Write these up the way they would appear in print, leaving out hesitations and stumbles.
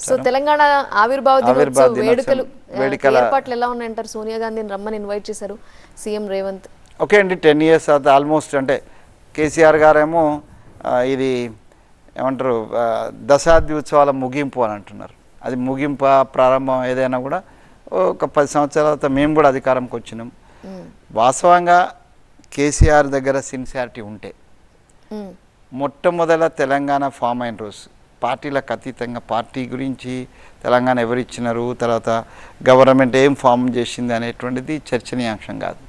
So Telangana ఆవిర్భావ దినోత్సవ వేడుకలు ఏర్పాట్లు ఎలా ఉన్నాయంటారు? సోనియా గాంధీని రమ్మని ఇన్వైట్ చేశారు సీఎం రేవంత్. ఓకే అండి, 10 years ఆల్మోస్ట్. అంటే కేసీఆర్ గారేమో ఇది ఏమంటారు దశాబ్ది ఉత్సవాల ముగింపు అని అంటున్నారు. అది ముగింపు ప్రారంభం ఏదైనా కూడా ఒక 10 సంవత్సరాల తర్వాత మేము కూడా అధికారంకి వచ్చినాం. వాస్తవంగా కేసీఆర్ దగ్గర సిన్సియారిటీ ఉంటే మొట్టమొదల తెలంగాణ ఫామ్ అయిన రోజు పార్టీలకు అతీతంగా పార్టీ గురించి తెలంగాణ ఎవరు ఇచ్చినారు, తర్వాత గవర్నమెంట్ ఏం ఫామ్ చేసింది అనేటువంటిది చర్చనీయాంశం కాదు.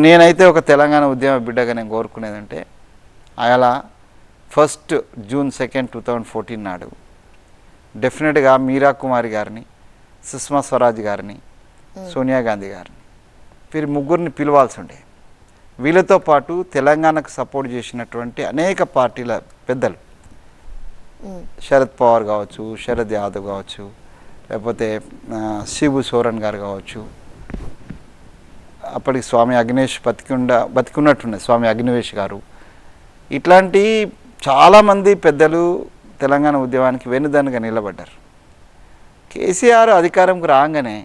నేనైతే ఒక తెలంగాణ ఉద్యమ బిడ్డగా నేను కోరుకునేదంటే అలా 1st June 2nd 2014 నాడు డెఫినెట్గా మీరా కుమారి గారిని, సుష్మా స్వరాజ్ గారిని, సోనియా గాంధీ గారిని వీరి ముగ్గురిని పిలవాల్సి ఉండే. వీళ్ళతో పాటు తెలంగాణకు సపోర్ట్ చేసినటువంటి అనేక పార్టీల పెద్దలు, శరద్ పవార్ కావచ్చు, శరద్ యాదవ్ కావచ్చు, లేకపోతే శిబు సోరెన్ గారు కావచ్చు, అప్పటికి స్వామి అగ్నేష్ బతికున్నట్టున్నారు స్వామి అగ్నివేష్ గారు, ఇట్లాంటి చాలామంది పెద్దలు తెలంగాణ ఉద్యమానికి వెన్నుదన్నుగా నిలబడ్డారు. కేసీఆర్ అధికారంకు రాగానే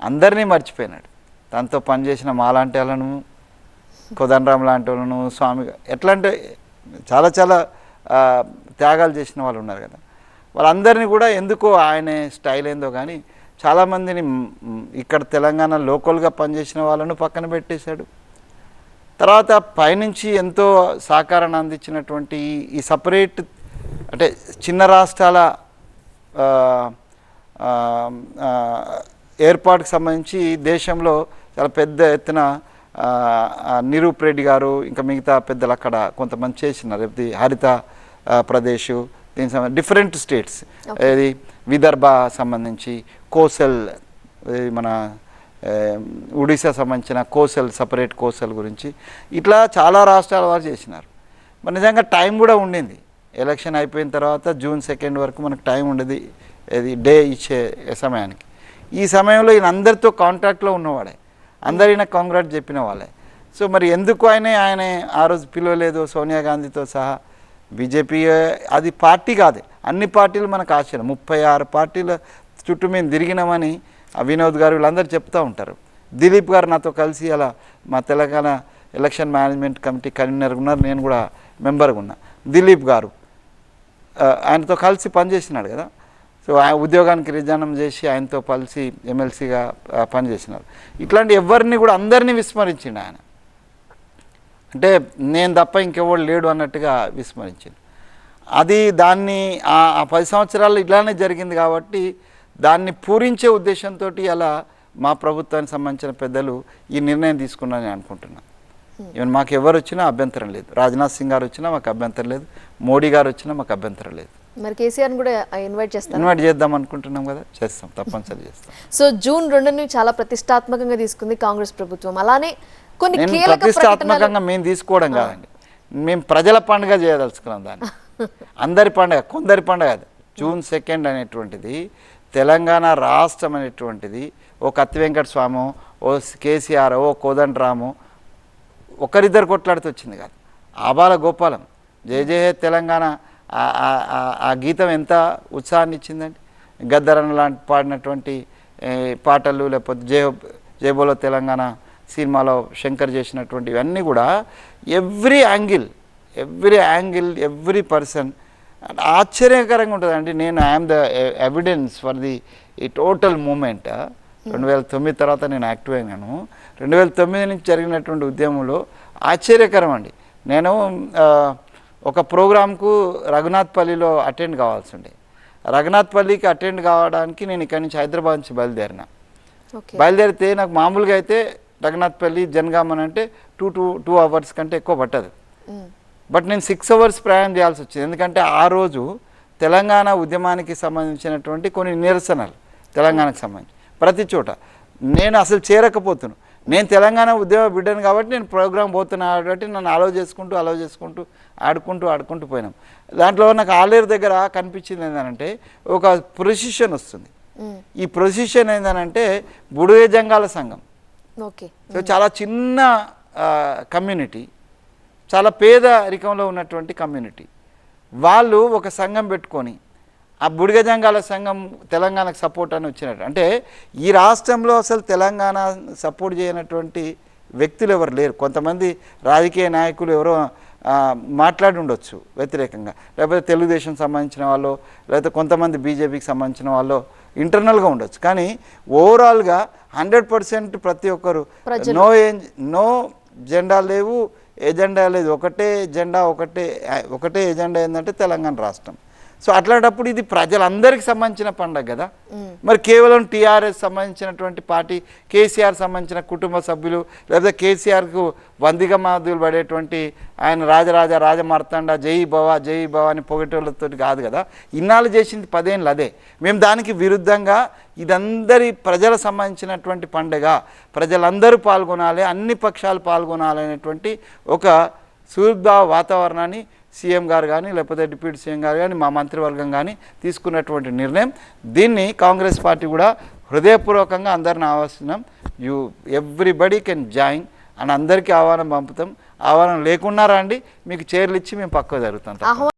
అందరినీ మర్చిపోయినాడు. దాంతో పనిచేసిన మాలాంటి వాళ్ళను, కోదండరాం లాంటి వాళ్ళను, స్వామి ఎట్లా అంటే చాలా చాలా త్యాగాలు చేసిన వాళ్ళు ఉన్నారు కదా, వాళ్ళందరినీ కూడా ఎందుకో ఆయన స్టైల్ ఏందో కానీ చాలామందిని ఇక్కడ తెలంగాణ లోకల్గా పనిచేసిన వాళ్ళను పక్కన పెట్టేశాడు. తర్వాత పైనుంచి ఎంతో సహకారాన్ని అందించినటువంటి ఈ సపరేట్ అంటే చిన్న రాష్ట్రాల ఏర్పాటుకు సంబంధించి దేశంలో చాలా పెద్ద ఎత్తున నిరూప్ రెడ్డి గారు ఇంకా మిగతా పెద్దలు అక్కడ కొంతమంది చేసినారు. హరిత ప్రదేశ్, దీనికి సంబంధించి డిఫరెంట్ స్టేట్స్, ఇది విదర్భ సంబంధించి కోసల్, మన ఒడిశా సంబంధించిన కోసల్, సపరేట్ కోసల్ గురించి ఇట్లా చాలా రాష్ట్రాల వారు చేసినారు. మరి నిజంగా టైం కూడా ఉండింది. ఎలక్షన్ అయిపోయిన తర్వాత June 2nd వరకు మనకు టైం ఉండేది, ఇది డే ఇచ్చే సమయానికి. ఈ సమయంలో ఈయన అందరితో కాంటాక్ట్లో ఉన్నవాడే, అందరైనా కాంగ్రెస్ చెప్పిన వాళ్ళే. సో మరి ఎందుకు ఆయన ఆ రోజు పిలవలేదు సోనియా గాంధీతో సహా? బీజేపీ అది పార్టీ కాదు, అన్ని పార్టీలు మనకు ఆశ్చర్యం. 36 పార్టీల చుట్టూ మేము తిరిగినామని వినోద్ గారు వీళ్ళందరూ చెప్తూ ఉంటారు. దిలీప్ గారు నాతో కలిసి అలా మా తెలంగాణ ఎలక్షన్ మేనేజ్మెంట్ కమిటీ కన్వీనర్గా ఉన్నారు, నేను కూడా మెంబర్గా ఉన్నా. దిలీప్ గారు ఆయనతో కలిసి పనిచేసినాడు కదా. సో ఆయన ఉద్యోగానికి రిజైన్ చేసి ఆయనతో కలిసి ఎమ్మెల్సీగా పనిచేసినారు. ఇట్లాంటి ఎవరిని కూడా అందరినీ విస్మరించిండు ఆయన. అంటే నేను తప్ప ఇంకెవడు లేడు అన్నట్టుగా విస్మరించింది. అది దాన్ని ఆ 10 సంవత్సరాలు ఇట్లానే జరిగింది కాబట్టి దాన్ని పూరించే ఉద్దేశంతో అలా మా ప్రభుత్వానికి సంబంధించిన పెద్దలు ఈ నిర్ణయం తీసుకున్నారని అనుకుంటున్నాను. ఈవెన్ మాకు ఎవరు వచ్చినా అభ్యంతరం లేదు, రాజ్నాథ్ సింగ్ గారు వచ్చినా మాకు అభ్యంతరం లేదు, మోడీ గారు వచ్చినా మాకు అభ్యంతరం లేదు. మరి కేసీఆర్ కూడా ఇన్వైట్ చేద్దాం అనుకుంటున్నాం కదా, చేస్తాం, తప్పనిసరి చేస్తాం. సో June 2ని చాలా ప్రతిష్టాత్మకంగా తీసుకుంది కాంగ్రెస్ ప్రభుత్వం. అలానే కొన్ని ప్రతిష్టాత్మకంగా మేము తీసుకోవడం కాదండి, మేము ప్రజల పండుగ చేయదలుచుకున్నాం దాన్ని. అందరి పండుగ, కొందరి పండుగ. June 2nd అనేటువంటిది తెలంగాణ రాష్ట్రం అనేటువంటిది ఓ కత్తి వెంకట స్వామో, ఓ కేసీఆర్, ఓ కోదండరాము ఒకరిద్దరు కొట్లాడితే వచ్చింది కాదు. ఆబాల గోపాలం, జయ జయ తెలంగాణ ఆ గీతం ఎంత ఉత్సాహాన్ని ఇచ్చిందండి. గద్దరన్న లాంటి పాడినటువంటి పాటలు, లేకపోతే జయబోలో తెలంగాణ సినిమాలో శంకర్ చేసినటువంటి ఇవన్నీ కూడా ఎవ్రీ యాంగిల్ ఎవ్రీ పర్సన్ ఆశ్చర్యకరంగా ఉంటుందండి. నేను I'm the evidence for the ఈ టోటల్ మూమెంట్. 2009 తర్వాత నేను యాక్టివ్ అయినాను. 2009 నుంచి జరిగినటువంటి ఉద్యమంలో ఆశ్చర్యకరం అండి. నేను ఒక ప్రోగ్రాంకు రఘునాథ్పల్లిలో అటెండ్ కావాల్సి ఉండే. రఘునాథ్పల్లికి అటెండ్ కావడానికి నేను ఇక్కడి నుంచి హైదరాబాద్ నుంచి బయలుదేరితే నాకు మామూలుగా అయితే రఘునాథ్పల్లి జనగామన్ అంటే 2 hours కంటే ఎక్కువ పట్టదు. బట్ నేను 6 hours ప్రయాణం చేయాల్సి వచ్చింది. ఎందుకంటే ఆ రోజు తెలంగాణ ఉద్యమానికి సంబంధించినటువంటి కొన్ని నిరసనలు తెలంగాణకు సంబంధించి ప్రతి చోట నేను అసలు చేరకపోతున్నాను. నేను తెలంగాణ ఉద్యమ బిడ్డను కాబట్టి నేను ప్రోగ్రాం పోతున్నా కాబట్టి నన్ను అలౌ చేసుకుంటూ ఆడుకుంటూ పోయినాం. దాంట్లో నాకు ఆలేరు దగ్గర కనిపించింది ఏంటంటే ఒక ప్రొసిషన్ వస్తుంది. ఈ ప్రొసిషన్ ఏంటంటే బుడుగే జంగాల సంఘం. సో చాలా చిన్న కమ్యూనిటీ, చాలా పేదరికంలో ఉన్నటువంటి కమ్యూనిటీ, వాళ్ళు ఒక సంఘం పెట్టుకొని ఆ బుడిగ జంగాల సంఘం తెలంగాణకు సపోర్ట్ అని వచ్చినట్టు. అంటే ఈ రాష్ట్రంలో అసలు తెలంగాణ సపోర్ట్ చేయనటువంటి వ్యక్తులు ఎవరు లేరు. కొంతమంది రాజకీయ నాయకులు ఎవరో మాట్లాడి ఉండొచ్చు వ్యతిరేకంగా, లేకపోతే తెలుగుదేశం సంబంధించిన వాళ్ళు, లేకపోతే కొంతమంది బీజేపీకి సంబంధించిన వాళ్ళు ఇంటర్నల్గా ఉండొచ్చు. కానీ ఓవరాల్గా 100% ప్రతి ఒక్కరు నో జెండా లేవు, ఎజెండా లేదు, ఒకటే జెండా, ఒకటే ఎజెండా ఏంటంటే తెలంగాణ రాష్ట్రం. సో అట్లాంటప్పుడు ఇది ప్రజలందరికీ సంబంధించిన పండుగ కదా. మరి కేవలం టీఆర్ఎస్ సంబంధించినటువంటి పార్టీ, కేసీఆర్ సంబంధించిన కుటుంబ సభ్యులు, లేకపోతే కేసీఆర్కు వందిగా మాదులు పడేటువంటి ఆయన రాజమార్తాండ జై భవ అని పొగటోళ్ళతో కాదు కదా. ఇన్నాళ్ళు చేసింది 10 ఏళ్ళు అదే. మేము దానికి విరుద్ధంగా ఇదందరి ప్రజల సంబంధించినటువంటి పండుగ, ప్రజలందరూ పాల్గొనాలి, అన్ని పక్షాలు పాల్గొనాలి అనేటువంటి ఒక సుదృఢ వాతావరణాన్ని సీఎం గారు కానీ, లేకపోతే డిప్యూటీ సీఎం గారు కానీ, మా మంత్రివర్గం కానీ తీసుకున్నటువంటి నిర్ణయం. దీన్ని కాంగ్రెస్ పార్టీ కూడా హృదయపూర్వకంగా అందరిని ఆహ్వానిస్తున్నాం. ఎవ్రీబడి కెన్ జాయిన్ అని అందరికీ ఆహ్వానం పంపుతాం. ఆహ్వానం లేకున్నా రండి, మీకు చైర్లు ఇచ్చి మేము పక్కకు జరుగుతాం.